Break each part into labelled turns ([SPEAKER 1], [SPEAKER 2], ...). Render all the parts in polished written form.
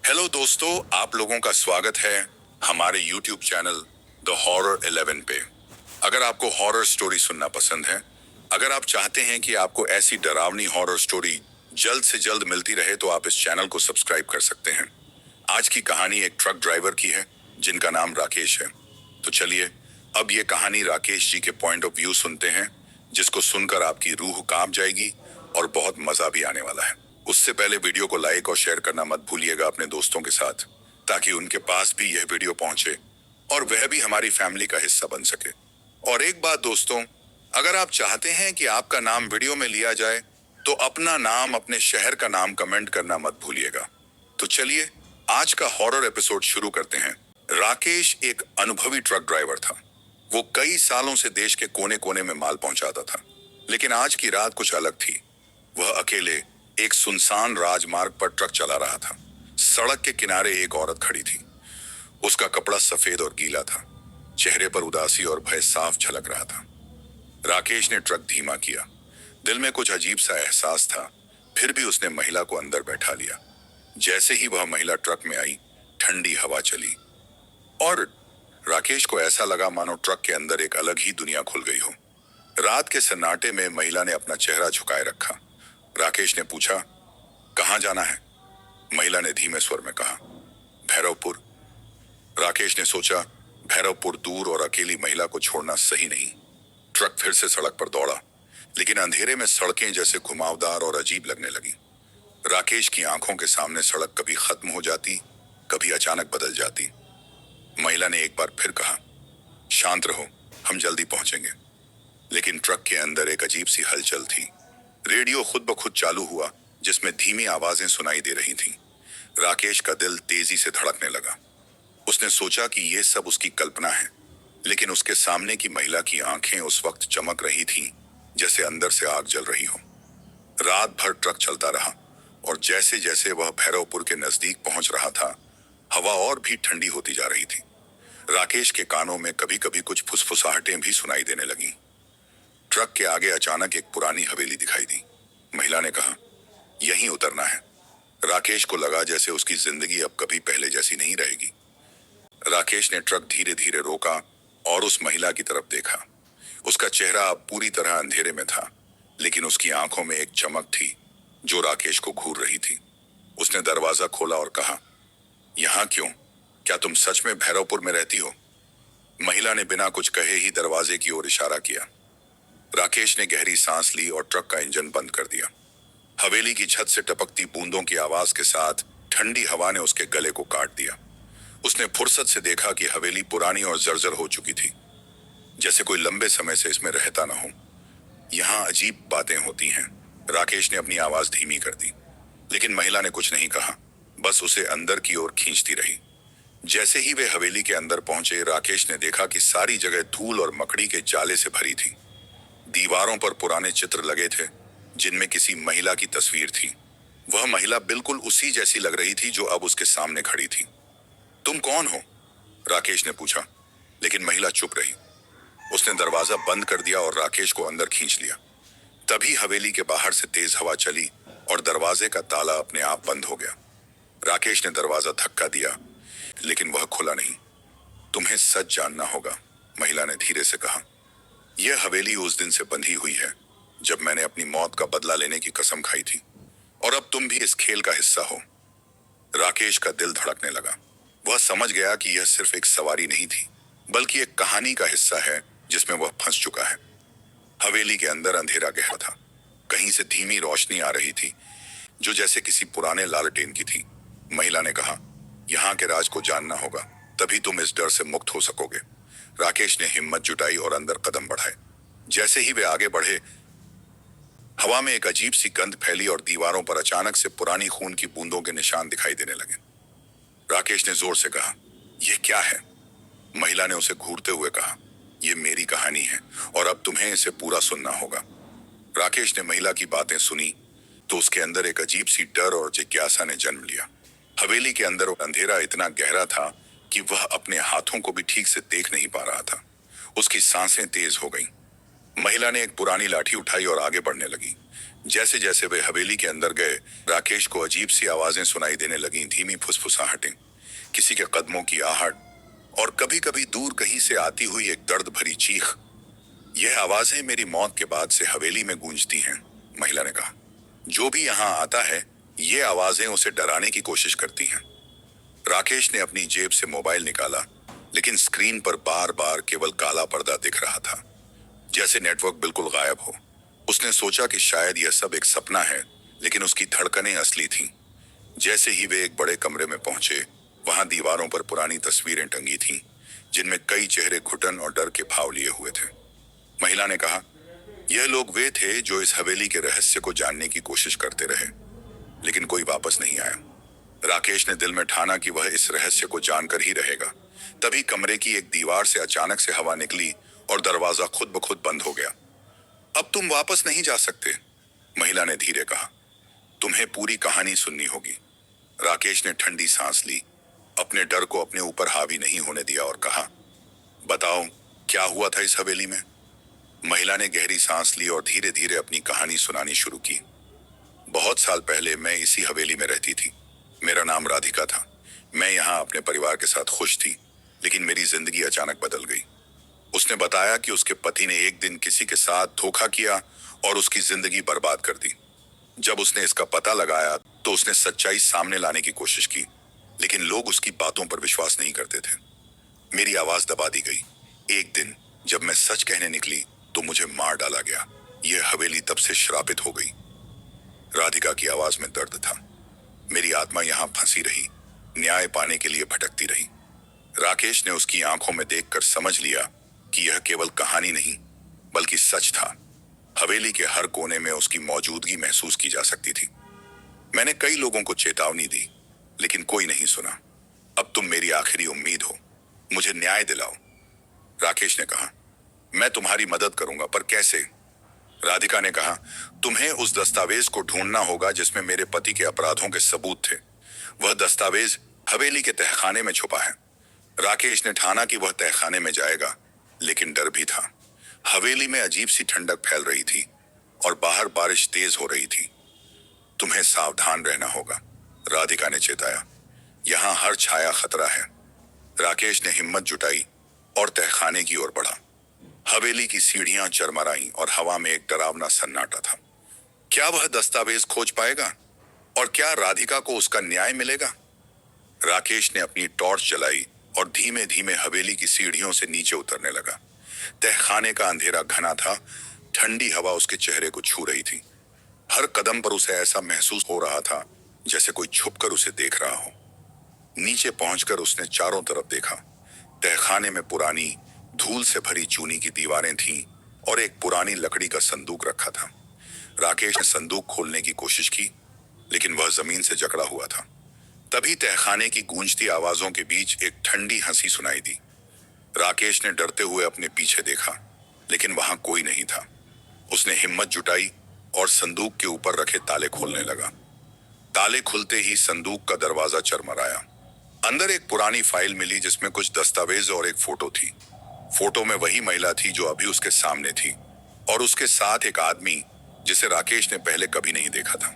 [SPEAKER 1] Hello दोस्तों, आप लोगों का स्वागत है हमारे YouTube चैनल द हॉरर 11 पे। अगर आपको हॉरर स्टोरी सुनना पसंद है, अगर आप चाहते हैं कि आपको ऐसी डरावनी हॉरर स्टोरी जल्द से जल्द मिलती रहे, तो आप इस चैनल को सब्सक्राइब कर सकते हैं। आज की कहानी एक ट्रक ड्राइवर की है जिनका नाम राकेश है। तो चलिए अब ये कहानी राकेश जी के पॉइंट ऑफ व्यू सुनते हैं, जिसको सुनकर आपकी रूह कांप जाएगी और बहुत मजा भी आने वाला है। उससे पहले वीडियो को लाइक और शेयर करना मत भूलिएगा अपने दोस्तों के साथ, ताकि उनके पास भी यह वीडियो पहुंचे और वह भी हमारी फैमिली का हिस्सा बन सके। और एक बात दोस्तों, अगर आप चाहते हैं कि आपका नाम वीडियो में लिया जाए, तो अपना नाम, अपने शहर का नाम कमेंट करना मत भूलिएगा। तो चलिए आज का हॉरर एपिसोड शुरू करते हैं। राकेश एक अनुभवी ट्रक ड्राइवर था। वो कई सालों से देश के कोने कोने में माल पहुंचाता था, लेकिन आज की रात कुछ अलग थी। वह अकेले एक सुनसान राजमार्ग पर ट्रक चला रहा था। सड़क के किनारे एक औरत खड़ी थी। उसका कपड़ा सफेद और गीला था। चेहरे पर उदासी और भय साफ झलक रहा था। राकेश ने ट्रक धीमा किया। दिल में कुछ अजीब सा एहसास था, फिर भी उसने महिला को अंदर बैठा लिया। जैसे ही वह महिला ट्रक में आई, ठंडी हवा चली और राकेश को ऐसा लगा मानो ट्रक के अंदर एक अलग ही दुनिया खुल गई हो। रात के सन्नाटे में महिला ने अपना चेहरा झुकाए रखा। राकेश ने पूछा, कहाँ जाना है? महिला ने धीमे स्वर में कहा, भैरवपुर। राकेश ने सोचा, भैरवपुर दूर और अकेली महिला को छोड़ना सही नहीं। ट्रक फिर से सड़क पर दौड़ा, लेकिन अंधेरे में सड़कें जैसे घुमावदार और अजीब लगने लगी। राकेश की आंखों के सामने सड़क कभी खत्म हो जाती, कभी अचानक बदल जाती। महिला ने एक बार फिर कहा, शांत रहो, हम जल्दी पहुंचेंगे। लेकिन ट्रक के अंदर एक अजीब सी हलचल थी। रेडियो खुद ब खुद चालू हुआ, जिसमें धीमी आवाजें सुनाई दे रही थीं। राकेश का दिल तेजी से धड़कने लगा। उसने सोचा कि यह सब उसकी कल्पना है, लेकिन उसके सामने की महिला की आंखें उस वक्त चमक रही थीं, जैसे अंदर से आग जल रही हो। रात भर ट्रक चलता रहा और जैसे जैसे वह भैरवपुर के नजदीक पहुंच रहा था, हवा और भी ठंडी होती जा रही थी। राकेश के कानों में कभी कभी कुछ फुसफुसाहटें भी सुनाई देने लगीं। ट्रक के आगे अचानक एक पुरानी हवेली दिखाई दी। महिला ने कहा, यहीं उतरना है। राकेश को लगा जैसे उसकी जिंदगी अब कभी पहले जैसी नहीं रहेगी। राकेश ने ट्रक धीरे धीरे रोका और उस महिला की तरफ देखा। उसका चेहरा अब पूरी तरह अंधेरे में था, लेकिन उसकी आंखों में एक चमक थी जो राकेश को घूर रही थी। उसने दरवाजा खोला और कहा, यहाँ क्यों? क्या तुम सच में भैरवपुर में रहती हो? महिला ने बिना कुछ कहे ही दरवाजे की ओर इशारा किया। राकेश ने गहरी सांस ली और ट्रक का इंजन बंद कर दिया। हवेली की छत से टपकती बूंदों की आवाज के साथ ठंडी हवा ने उसके गले को काट दिया। उसने फुर्सत से देखा कि हवेली पुरानी और जर्जर हो चुकी थी, जैसे कोई लंबे समय से इसमें रहता ना हो। यहाँ अजीब बातें होती हैं। राकेश ने अपनी आवाज धीमी कर दी, लेकिन महिला ने कुछ नहीं कहा, बस उसे अंदर की ओर खींचती रही। जैसे ही वे हवेली के अंदर पहुंचे, राकेश ने देखा कि सारी जगह धूल और मकड़ी के जाले से भरी थी। दीवारों पर पुराने चित्र लगे थे, जिनमें किसी महिला की तस्वीर थी। वह महिला बिल्कुल उसी जैसी लग रही थी जो अब उसके सामने खड़ी थी। तुम कौन हो? राकेश ने पूछा, लेकिन महिला चुप रही। उसने दरवाजा बंद कर दिया और राकेश को अंदर खींच लिया। तभी हवेली के बाहर से तेज हवा चली और दरवाजे का ताला अपने आप बंद हो गया। राकेश ने दरवाजा धक्का दिया, लेकिन वह खुला नहीं। तुम्हें सच जानना होगा, महिला ने धीरे से कहा। यह हवेली उस दिन से बंधी हुई है जब मैंने अपनी मौत का बदला लेने की कसम खाई थी, और अब तुम भी इस खेल का हिस्सा हो। राकेश का दिल धड़कने लगा। वह समझ गया कि यह सिर्फ एक सवारी नहीं थी, बल्कि एक कहानी का हिस्सा है जिसमें वह फंस चुका है। हवेली के अंदर अंधेरा गहरा था। कहीं से धीमी रोशनी आ रही थी, जो जैसे किसी पुराने लालटेन की थी। महिला ने कहा, यहाँ के राज को जानना होगा, तभी तुम इस डर से मुक्त हो सकोगे। राकेश ने हिम्मत जुटाई और अंदर कदम बढ़ाए। जैसे ही वे आगे बढ़े, हवा में एक अजीब सी गंध फैली और दीवारों पर अचानक से पुरानी खून की बूंदों के निशान दिखाई देने लगे। राकेश ने जोर से कहा, यह क्या है? महिला ने उसे घूरते हुए कहा, यह मेरी कहानी है और अब तुम्हें इसे पूरा सुनना होगा। राकेश ने महिला की बातें सुनी तो उसके अंदर एक अजीब सी डर और जिज्ञासा ने जन्म लिया। हवेली के अंदर अंधेरा इतना गहरा था कि वह अपने हाथों को भी ठीक से देख नहीं पा रहा था। उसकी सांसें तेज हो गईं। महिला ने एक पुरानी लाठी उठाई और आगे बढ़ने लगी। जैसे जैसे वे हवेली के अंदर गए, राकेश को अजीब सी आवाजें सुनाई देने लगीं, धीमी फुसफुसाहटें, किसी के कदमों की आहट, और कभी कभी दूर कहीं से आती हुई एक दर्द भरी चीख। यह आवाजें मेरी मौत के बाद से हवेली में गूंजती हैं, महिला ने कहा। जो भी यहाँ आता है, ये आवाजें उसे डराने की कोशिश करती हैं। राकेश ने अपनी जेब से मोबाइल निकाला, लेकिन स्क्रीन पर बार बार केवल काला पर्दा दिख रहा था, जैसे नेटवर्क बिल्कुल गायब हो। उसने सोचा कि शायद यह सब एक सपना है, लेकिन उसकी धड़कनें असली थीं। जैसे ही वे एक बड़े कमरे में पहुंचे, वहां दीवारों पर पुरानी तस्वीरें टंगी थीं, जिनमें कई चेहरे घुटन और डर के भाव लिए हुए थे। महिला ने कहा, यह लोग वे थे जो इस हवेली के रहस्य को जानने की कोशिश करते रहे, लेकिन कोई वापस नहीं आया। राकेश ने दिल में ठाना कि वह इस रहस्य को जानकर ही रहेगा। तभी कमरे की एक दीवार से अचानक से हवा निकली और दरवाजा खुद ब खुद बंद हो गया। अब तुम वापस नहीं जा सकते, महिला ने धीरे कहा। तुम्हें पूरी कहानी सुननी होगी। राकेश ने ठंडी सांस ली, अपने डर को अपने ऊपर हावी नहीं होने दिया और कहा, बताओ, क्या हुआ था इस हवेली में? महिला ने गहरी सांस ली और धीरे धीरे अपनी कहानी सुनानी शुरू की। बहुत साल पहले मैं इसी हवेली में रहती थी। मेरा नाम राधिका था। मैं यहाँ अपने परिवार के साथ खुश थी, लेकिन मेरी जिंदगी अचानक बदल गई। उसने बताया कि उसके पति ने एक दिन किसी के साथ धोखा किया और उसकी जिंदगी बर्बाद कर दी। जब उसने इसका पता लगाया तो उसने सच्चाई सामने लाने की कोशिश की, लेकिन लोग उसकी बातों पर विश्वास नहीं करते थे। मेरी आवाज दबा दी गई। एक दिन जब मैं सच कहने निकली तो मुझे मार डाला गया। यह हवेली तब से श्रापित हो गई। राधिका की आवाज में दर्द था। मेरी आत्मा यहाँ फंसी रही, न्याय पाने के लिए भटकती रही। राकेश ने उसकी आंखों में देखकर समझ लिया कि यह केवल कहानी नहीं, बल्कि सच था। हवेली के हर कोने में उसकी मौजूदगी महसूस की जा सकती थी। मैंने कई लोगों को चेतावनी दी, लेकिन कोई नहीं सुना। अब तुम मेरी आखिरी उम्मीद हो। मुझे न्याय दिलाओ। राकेश ने कहा, मैं तुम्हारी मदद करूंगा, पर कैसे? राधिका ने कहा, तुम्हें उस दस्तावेज को ढूंढना होगा जिसमें मेरे पति के अपराधों के सबूत थे। वह दस्तावेज हवेली के तहखाने में छुपा है। राकेश ने ठाना कि वह तहखाने में जाएगा, लेकिन डर भी था। हवेली में अजीब सी ठंडक फैल रही थी और बाहर बारिश तेज हो रही थी। तुम्हें सावधान रहना होगा, राधिका ने चेताया। यहाँ हर छाया खतरा है। राकेश ने हिम्मत जुटाई और तहखाने की ओर बढ़ा। हवेली की सीढ़ियां चरमराईं और हवा में एक डरावना सन्नाटा था। क्या वह दस्तावेज खोज पाएगा? और क्या राधिका को उसका न्याय मिलेगा? राकेश ने अपनी टॉर्च जलाई और धीमे धीमे हवेली की सीढ़ियों से नीचे उतरने लगा। तहखाने का अंधेरा घना था, ठंडी हवा उसके चेहरे को छू रही थी। हर कदम पर उसे ऐसा महसूस हो रहा था जैसे कोई छुपकर उसे देख रहा हो। नीचे पहुंचकर उसने चारों तरफ देखा। तहखाने में पुरानी, धूल से भरी चूनी की दीवारें थीं और एक पुरानी लकड़ी का संदूक रखा था। राकेश ने संदूक खोलने की कोशिश की, लेकिन वह जमीन से जकड़ा हुआ था। तभी तहखाने की गूंजती आवाजों के बीच एक ठंडी हंसी सुनाई दी। राकेश ने डरते हुए अपने पीछे देखा, लेकिन वहां कोई नहीं था। उसने हिम्मत जुटाई और संदूक के ऊपर रखे ताले खोलने लगा। ताले खुलते ही संदूक का दरवाजा चरमराया। अंदर एक पुरानी फाइल मिली जिसमें कुछ दस्तावेज और एक फोटो थी। फोटो में वही महिला थी जो अभी उसके सामने थी, और उसके साथ एक आदमी जिसे राकेश ने पहले कभी नहीं देखा था।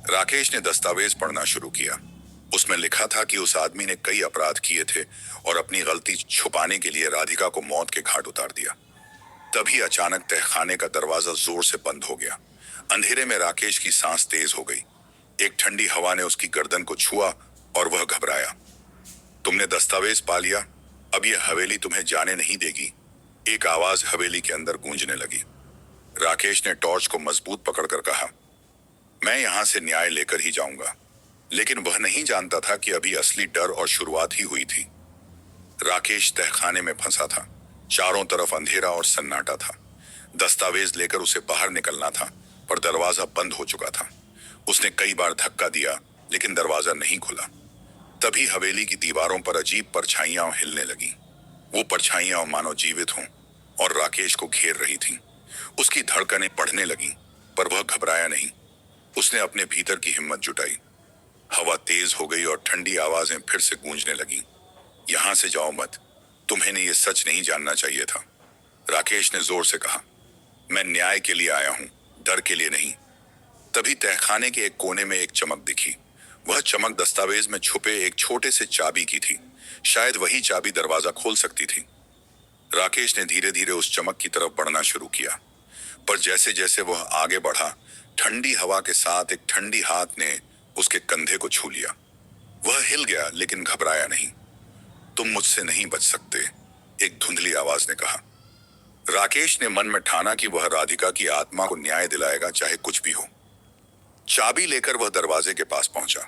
[SPEAKER 1] राकेश ने दस्तावेज पढ़ना शुरू किया। उसमें लिखा था कि उस आदमी ने कई अपराध किए थे और अपनी गलती छुपाने के लिए राधिका को मौत के घाट उतार दिया। तभी अचानक तहखाने का दरवाजा जोर से बंद हो गया। अंधेरे में राकेश की सांस तेज हो गई। एक ठंडी हवा ने उसकी गर्दन को छुआ और वह घबराया। तुमने दस्तावेज पा लिया, अब यह हवेली तुम्हें जाने नहीं देगी, एक आवाज हवेली के अंदर गूंजने लगी। राकेश ने टॉर्च को मजबूत पकड़कर कहा, मैं यहां से न्याय लेकर ही जाऊंगा। लेकिन वह नहीं जानता था कि अभी असली डर और शुरुआत ही हुई थी। राकेश तहखाने में फंसा था। चारों तरफ अंधेरा और सन्नाटा था। दस्तावेज लेकर उसे बाहर निकलना था, पर दरवाजा बंद हो चुका था। उसने कई बार धक्का दिया, लेकिन दरवाजा नहीं खुला। तभी हवेली की दीवारों पर अजीब परछाइयां हिलने लगी। वो परछाइयां मानो जीवित हों और राकेश को घेर रही थीं। उसकी धड़कनें बढ़ने लगीं, पर वह घबराया नहीं। उसने अपने भीतर की हिम्मत जुटाई। हवा तेज हो गई और ठंडी आवाजें फिर से गूंजने लगीं। यहां से जाओ मत, तुम्हें ये सच नहीं जानना चाहिए था, राकेश ने जोर से कहा। मैं न्याय के लिए आया हूं, डर के लिए नहीं। तभी तहखाने के एक कोने में एक चमक दिखी। वह चमक दस्तावेज में छुपे एक छोटे से चाबी की थी। शायद वही चाबी दरवाजा खोल सकती थी। राकेश ने धीरे धीरे उस चमक की तरफ बढ़ना शुरू किया, पर जैसे जैसे वह आगे बढ़ा, ठंडी हवा के साथ एक ठंडी हाथ ने उसके कंधे को छू लिया। वह हिल गया लेकिन घबराया नहीं। तुम मुझसे नहीं बच सकते, एक धुंधली आवाज ने कहा। राकेश ने मन में ठाना कि वह राधिका की आत्मा को न्याय दिलाएगा, चाहे कुछ भी हो। चाबी लेकर वह दरवाजे के पास पहुंचा।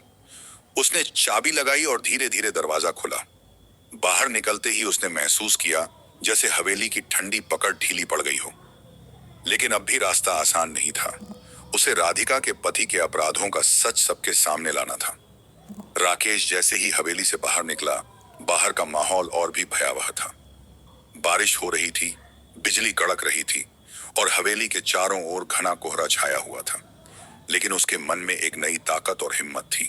[SPEAKER 1] उसने चाबी लगाई और धीरे धीरे दरवाजा खुला। बाहर निकलते ही उसने महसूस किया जैसे हवेली की ठंडी पकड़ ढीली पड़ गई हो। लेकिन अब भी रास्ता आसान नहीं था। उसे राधिका के पति के अपराधों का सच सबके सामने लाना था। राकेश जैसे ही हवेली से बाहर निकला, बाहर का माहौल और भी भयावह था। बारिश हो रही थी, बिजली कड़क रही थी और हवेली के चारों ओर घना कोहरा छाया हुआ था। लेकिन उसके मन में एक नई ताकत और हिम्मत थी।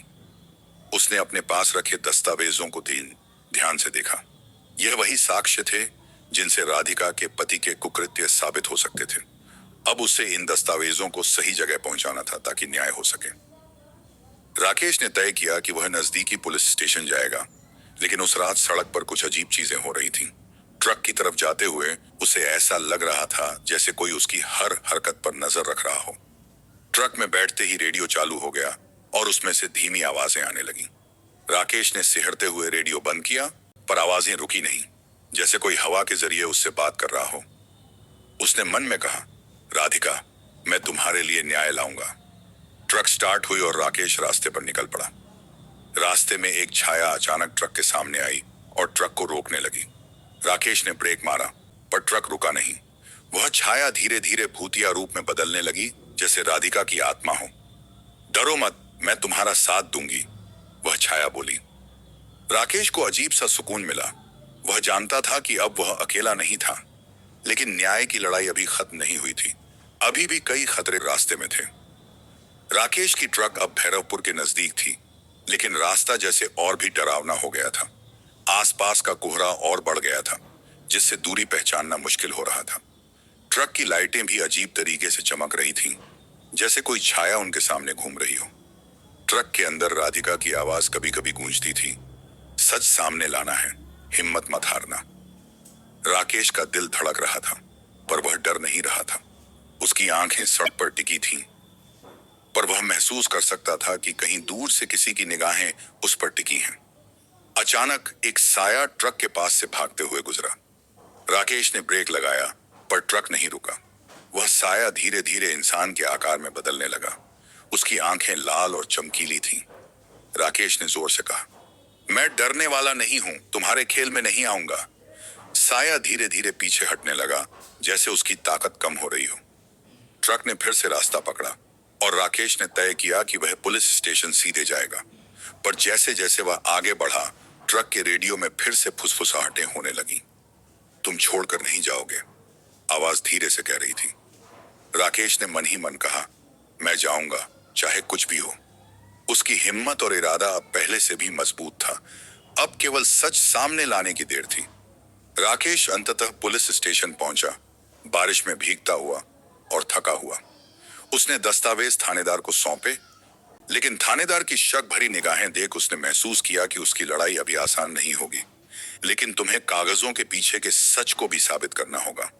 [SPEAKER 1] उसने अपने पास रखे दस्तावेजों को ध्यान से देखा। यह वही साक्ष्य थे जिनसे राधिका के पति के कुकृत्य साबित हो सकते थे। अब उसे इन दस्तावेजों को सही जगह पहुंचाना था ताकि न्याय हो सके। राकेश ने तय किया कि वह नजदीकी पुलिस स्टेशन जाएगा, लेकिन उस रात सड़क पर कुछ अजीब चीजें हो रही थीं। ट्रक की तरफ जाते हुए उसे ऐसा लग रहा था जैसे कोई उसकी हर हरकत पर नजर रख रहा हो। ट्रक में बैठते ही रेडियो चालू हो गया और उसमें से धीमी आवाजें आने लगी। राकेश ने सिहरते हुए रेडियो बंद किया, पर आवाजें रुकी नहीं, जैसे कोई हवा के जरिए उससे बात कर रहा हो। उसने मन में कहा, राधिका, मैं तुम्हारे लिए न्याय लाऊंगा। ट्रक स्टार्ट हुई और राकेश रास्ते पर निकल पड़ा। रास्ते में एक छाया अचानक ट्रक के सामने आई और ट्रक को रोकने लगी। राकेश ने ब्रेक मारा, पर ट्रक रुका नहीं। वह छाया धीरे धीरे भूतिया रूप में बदलने लगी, जैसे राधिका की आत्मा हो। डरो मत, मैं तुम्हारा साथ दूंगी, वह छाया बोली। राकेश को अजीब सा सुकून मिला। वह जानता था कि अब वह अकेला नहीं था, लेकिन न्याय की लड़ाई अभी खत्म नहीं हुई थी। अभी भी कई खतरे रास्ते में थे। राकेश की ट्रक अब भैरवपुर के नजदीक थी, लेकिन रास्ता जैसे और भी डरावना हो गया था। आसपास का कोहरा और बढ़ गया था, जिससे दूरी पहचानना मुश्किल हो रहा था। ट्रक की लाइटें भी अजीब तरीके से चमक रही थीं, जैसे कोई छाया उनके सामने घूम रही हो। ट्रक के अंदर राधिका की आवाज कभी कभी गूंजती थी, सच सामने लाना है, हिम्मत मत हारना। राकेश का दिल धड़क रहा था, पर वह डर नहीं रहा था। उसकी आंखें सड़क पर टिकी थीं, पर वह महसूस कर सकता था कि कहीं दूर से किसी की निगाहें उस पर टिकी हैं। अचानक एक साया ट्रक के पास से भागते हुए गुजरा। राकेश ने ब्रेक लगाया, पर ट्रक नहीं रुका। वह साया धीरे धीरे इंसान के आकार में बदलने लगा। उसकी आंखें लाल और चमकीली थीं। राकेश ने जोर से कहा, मैं डरने वाला नहीं हूं, तुम्हारे खेल में नहीं आऊंगा। साया धीरे धीरे पीछे हटने लगा, जैसे उसकी ताकत कम हो रही हो। ट्रक ने फिर से रास्ता पकड़ा और राकेश ने तय किया कि वह पुलिस स्टेशन सीधे जाएगा। पर जैसे जैसे वह आगे बढ़ा, ट्रक के रेडियो में फिर से फुसफुसाहटें होने लगी। तुम छोड़कर नहीं जाओगे, आवाज धीरे से कह रही थी। राकेश ने मन ही मन कहा, मैं जाऊंगा, चाहे कुछ भी हो। उसकी हिम्मत और इरादा अब पहले से भी मजबूत था। अब केवल सच सामने लाने की देर थी। राकेश अंततः पुलिस स्टेशन पहुंचा, बारिश में भीगता हुआ और थका हुआ। उसने दस्तावेज थानेदार को सौंपे, लेकिन थानेदार की शक भरी निगाहें देख उसने महसूस किया कि उसकी लड़ाई अभी आसान नहीं होगी। लेकिन तुम्हें कागजों के पीछे के सच को भी साबित करना होगा,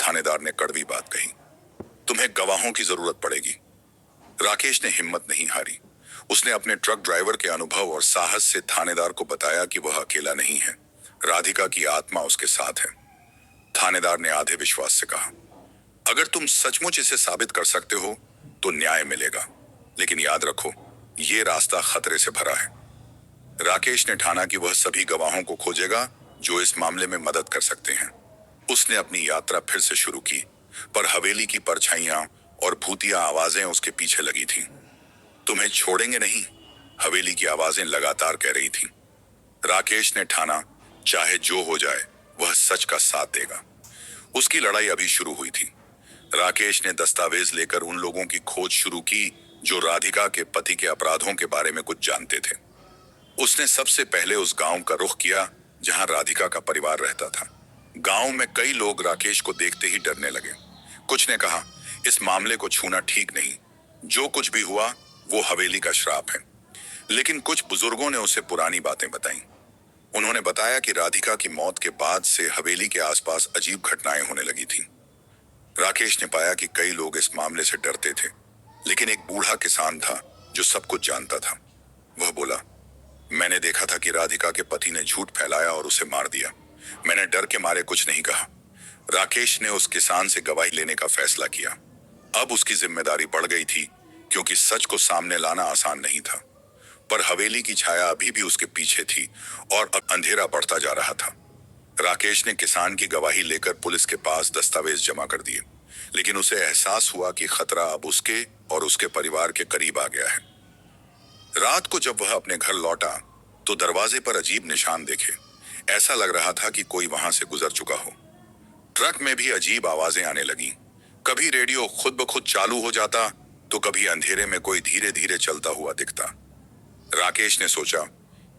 [SPEAKER 1] थानेदार ने कड़वी बात कही। तुम्हें गवाहों की जरूरत पड़ेगी। राकेश ने हिम्मत नहीं हारी। उसने अपने ट्रक ड्राइवर के अनुभव और साहस से थानेदार को बताया कि वह अकेला नहीं है, राधिका की आत्मा उसके साथ है। थानेदार ने आधे विश्वास से कहा, अगर तुम सचमुच इसे साबित कर सकते हो तो न्याय मिलेगा, लेकिन याद रखो, ये रास्ता खतरे से भरा है। राकेश ने ठाना कि वह सभी गवाहों को खोजेगा जो इस मामले में मदद कर सकते हैं। उसने अपनी यात्रा फिर से शुरू की, पर हवेली की परछाइयां और भूतिया आवाजें उसके पीछे लगी थीं। तुम्हें छोड़ेंगे नहीं, हवेली की आवाजें लगातार कह रही थीं। राकेश ने ठाना, चाहे जो हो जाए, वह सच का साथ देगा। उसकी लड़ाई अभी शुरू हुई थी। राकेश ने दस्तावेज लेकर उन लोगों की खोज शुरू की जो राधिका के पति के अपराधों के बारे में कुछ जानते थे। उसने सबसे पहले उस गांव का रुख किया जहां राधिका का परिवार रहता था। गांव में कई लोग राकेश को देखते ही डरने लगे। कुछ ने कहा, इस मामले को छूना ठीक नहीं, जो कुछ भी हुआ वो हवेली का श्राप है। लेकिन कुछ बुजुर्गों ने उसे पुरानी बातें बताई। उन्होंने बताया कि राधिका की मौत के बाद से हवेली के आसपास अजीब घटनाएं होने लगी थी। राकेश ने पाया कि कई लोग इस मामले से डरते थे, लेकिन एक बूढ़ा किसान था जो सब कुछ जानता था। वह बोला, मैंने देखा था कि राधिका के पति ने झूठ फैलाया और उसे मार दिया। मैंने डर के मारे कुछ नहीं कहा। राकेश ने उस किसान से गवाही लेने का फैसला किया। अब उसकी जिम्मेदारी बढ़ गई थी, क्योंकि सच को सामने लाना आसान नहीं था। पर हवेली की छाया अभी भी उसके पीछे थी और अब अंधेरा बढ़ता जा रहा था। राकेश ने किसान की गवाही लेकर पुलिस के पास दस्तावेज जमा कर दिए, लेकिन उसे एहसास हुआ कि खतरा अब उसके और उसके परिवार के करीब आ गया है। रात को जब वह अपने घर लौटा तो दरवाजे पर अजीब निशान देखे। ऐसा लग रहा था कि कोई वहां से गुजर चुका हो। ट्रक में भी अजीब आवाजें आने लगी। कभी रेडियो खुद ब खुद चालू हो जाता तो कभी अंधेरे में कोई धीरे धीरे चलता हुआ दिखता। राकेश ने सोचा,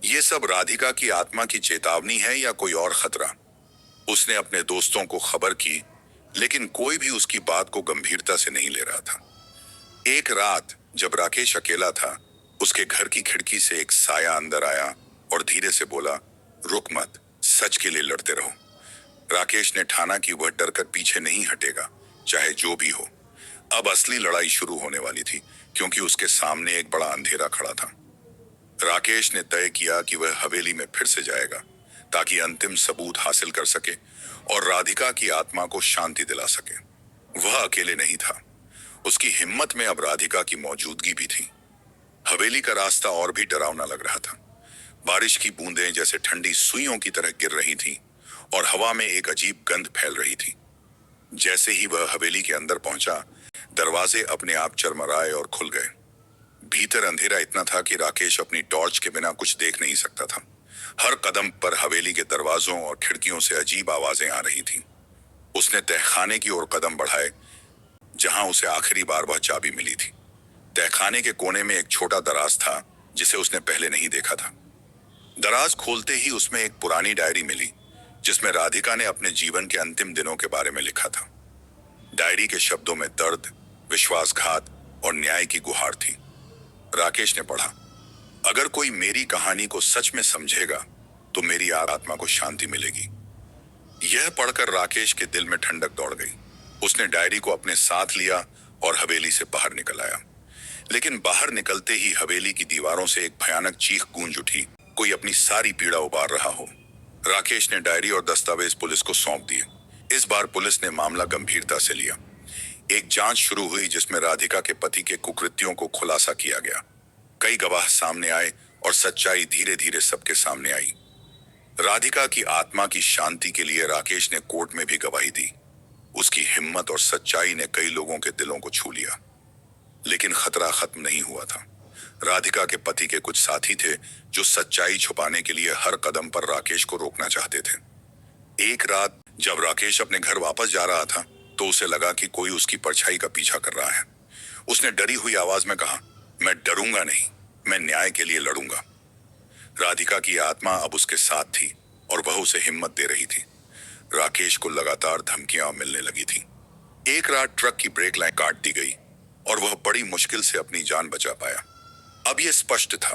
[SPEAKER 1] ये सब राधिका की आत्मा की चेतावनी है या कोई और खतरा। उसने अपने दोस्तों को खबर की, लेकिन कोई भी उसकी बात को गंभीरता से नहीं ले रहा था। एक रात जब राकेश अकेला था, उसके घर की खिड़की से एक साया अंदर आया और धीरे से बोला, रुक मत, सच के लिए लड़ते रहो। राकेश ने ठाना कि वह डरकर पीछे नहीं हटेगा, चाहे जो भी हो। अब असली लड़ाई शुरू होने वाली थी, क्योंकि उसके सामने एक बड़ा अंधेरा खड़ा था। राकेश ने तय किया कि वह हवेली में फिर से जाएगा, ताकि अंतिम सबूत हासिल कर सके और राधिका की आत्मा को शांति दिला सके। वह अकेले नहीं था, उसकी हिम्मत में अब राधिका की मौजूदगी भी थी। हवेली का रास्ता और भी डरावना लग रहा था। बारिश की बूंदें जैसे ठंडी सुइयों की तरह गिर रही थीं और हवा में एक अजीब गंध फैल रही थी। जैसे ही वह हवेली के अंदर पहुंचा, दरवाजे अपने आप चरमराए और खुल गए। भीतर अंधेरा इतना था कि राकेश अपनी टॉर्च के बिना कुछ देख नहीं सकता था। हर कदम पर हवेली के दरवाजों और खिड़कियों से अजीब आवाजें आ रही थीं। उसने तहखाने की ओर कदम बढ़ाए, जहां उसे आखिरी बार वह चाबी मिली थी। तहखाने के कोने में एक छोटा दराज था, जिसे उसने पहले नहीं देखा था। दराज खोलते ही उसमें एक पुरानी डायरी मिली, जिसमें राधिका ने अपने जीवन के अंतिम दिनों के बारे में लिखा था। डायरी के शब्दों में दर्द, विश्वासघात और न्याय की गुहार थी। राकेश ने पढ़ा, अगर कोई मेरी कहानी को सच में समझेगा तो मेरी आत्मा को शांति मिलेगी। यह पढ़कर राकेश के दिल में ठंडक दौड़ गई। उसने डायरी को अपने साथ लिया और हवेली से बाहर निकल आया। लेकिन बाहर निकलते ही हवेली की दीवारों से एक भयानक चीख गूंज उठी, कोई अपनी सारी पीड़ा उबार रहा हो। राकेश ने डायरी और दस्तावेज पुलिस को सौंप दिए। इस बार पुलिस ने मामला गंभीरता से लिया। एक जांच शुरू हुई, जिसमें राधिका के पति के कुकृत्यों को खुलासा किया गया। कई गवाह सामने आए और सच्चाई धीरे धीरे सबके सामने आई। राधिका की आत्मा की शांति के लिए राकेश ने कोर्ट में भी गवाही दी। उसकी हिम्मत और सच्चाई ने कई लोगों के दिलों को छू लिया। लेकिन खतरा खत्म नहीं हुआ था। राधिका के पति के कुछ साथी थे जो सच्चाई छुपाने के लिए हर कदम पर राकेश को रोकना चाहते थे। एक रात जब राकेश अपने घर वापस जा रहा था, तो उसे लगा कि कोई उसकी परछाई का पीछा कर रहा है। उसने डरी हुई आवाज में कहा, मैं डरूंगा नहीं, मैं न्याय के लिए लड़ूंगा। राधिका की आत्मा अब उसके साथ थी और वह उसे हिम्मत दे रही थी। राकेश को लगातार धमकियां मिलने लगी थी। एक रात ट्रक की ब्रेक लाइन काट दी गई और वह बड़ी मुश्किल से अपनी जान बचा पाया। अब यह स्पष्ट था,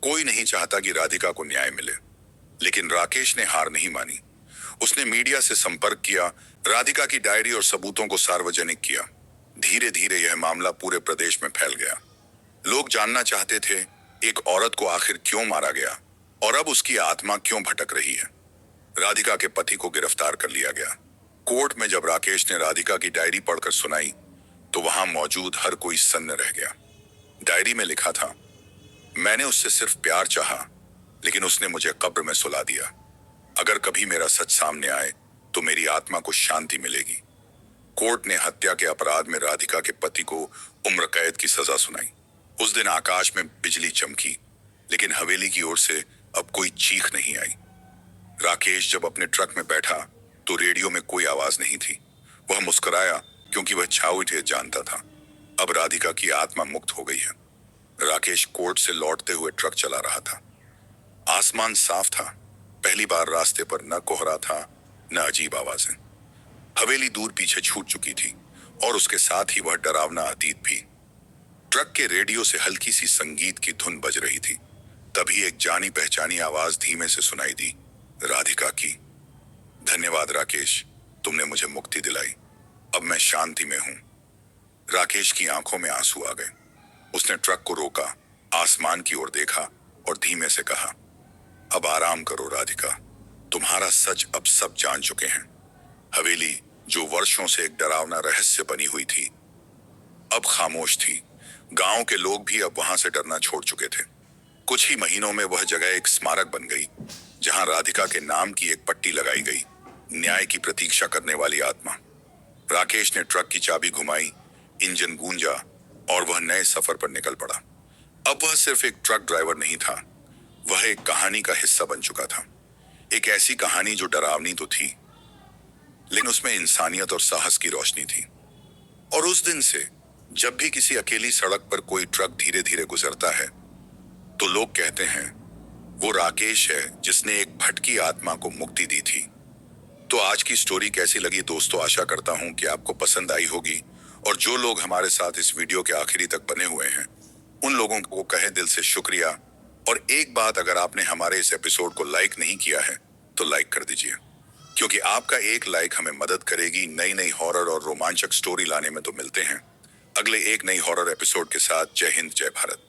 [SPEAKER 1] कोई नहीं चाहता कि राधिका को न्याय मिले। लेकिन राकेश ने हार नहीं मानी। उसने मीडिया से संपर्क किया, राधिका की डायरी और सबूतों को सार्वजनिक किया। धीरे धीरे यह मामला पूरे प्रदेश में फैल गया। लोग जानना चाहते थे, एक औरत को आखिर क्यों मारा गया और अब उसकी आत्मा क्यों भटक रही है। राधिका के पति को गिरफ्तार कर लिया गया। कोर्ट में जब राकेश ने राधिका की डायरी पढ़कर सुनाई, तो वहां मौजूद हर कोई सन्न रह गया। डायरी में लिखा था, मैंने उससे सिर्फ प्यार चाहा, लेकिन उसने मुझे कब्र में सुला दिया। अगर कभी मेरा सच सामने आए तो मेरी आत्मा को शांति मिलेगी। कोर्ट ने हत्या के अपराध में राधिका के पति को उम्र कैद की सजा सुनाई। उस दिन आकाश में बिजली चमकी, लेकिन हवेली की ओर से अब कोई चीख नहीं आई। राकेश जब अपने ट्रक में बैठा तो रेडियो में कोई आवाज नहीं थी। वह मुस्कुराया, क्योंकि वह छावटे जानता था, अब राधिका की आत्मा मुक्त हो गई है। राकेश कोर्ट से लौटते हुए ट्रक चला रहा था। आसमान साफ था। पहली बार रास्ते पर न कोहरा था, न अजीब आवाजें। हवेली दूर पीछे छूट चुकी थी और उसके साथ ही वह डरावना अतीत भी। ट्रक के रेडियो से हल्की सी संगीत की धुन बज रही थी। तभी एक जानी पहचानी आवाज धीमे से सुनाई दी, राधिका की। धन्यवाद राकेश, तुमने मुझे मुक्ति दिलाई। अब मैं शांति में हूं। राकेश की आंखों में आंसू आ गए। उसने ट्रक को रोका, आसमान की ओर देखा और धीमे से कहा, अब आराम करो राधिका, तुम्हारा सच अब सब जान चुके हैं। हवेली, जो वर्षों से एक डरावना रहस्य बनी हुई थी, अब खामोश थी। गांव के लोग भी अब वहां से डरना छोड़ चुके थे। कुछ ही महीनों में वह जगह एक स्मारक बन गई, जहां राधिका के नाम की एक पट्टी लगाई गई, न्याय की प्रतीक्षा करने वाली आत्मा। राकेश ने ट्रक की चाबी घुमाई, इंजन गूंजा और वह नए सफर पर निकल पड़ा। अब वह सिर्फ एक ट्रक ड्राइवर नहीं था, वह एक कहानी का हिस्सा बन चुका था। एक ऐसी कहानी जो डरावनी तो थी, लेकिन उसमें इंसानियत और साहस की रोशनी थी। और उस दिन से जब भी किसी अकेली सड़क पर कोई ट्रक धीरे धीरे गुजरता है, तो लोग कहते हैं, वो राकेश है जिसने एक भटकी आत्मा को मुक्ति दी थी। तो आज की स्टोरी कैसी लगी दोस्तों? आशा करता हूं कि आपको पसंद आई होगी। और जो लोग हमारे साथ इस वीडियो के आखिरी तक बने हुए हैं, उन लोगों को कहे दिल से शुक्रिया। और एक बात, अगर आपने हमारे इस एपिसोड को लाइक नहीं किया है तो लाइक कर दीजिए, क्योंकि आपका एक लाइक हमें मदद करेगी नई नई हॉरर और रोमांचक स्टोरी लाने में। तो मिलते हैं अगले एक नई हॉरर एपिसोड के साथ। जय हिंद, जय भारत।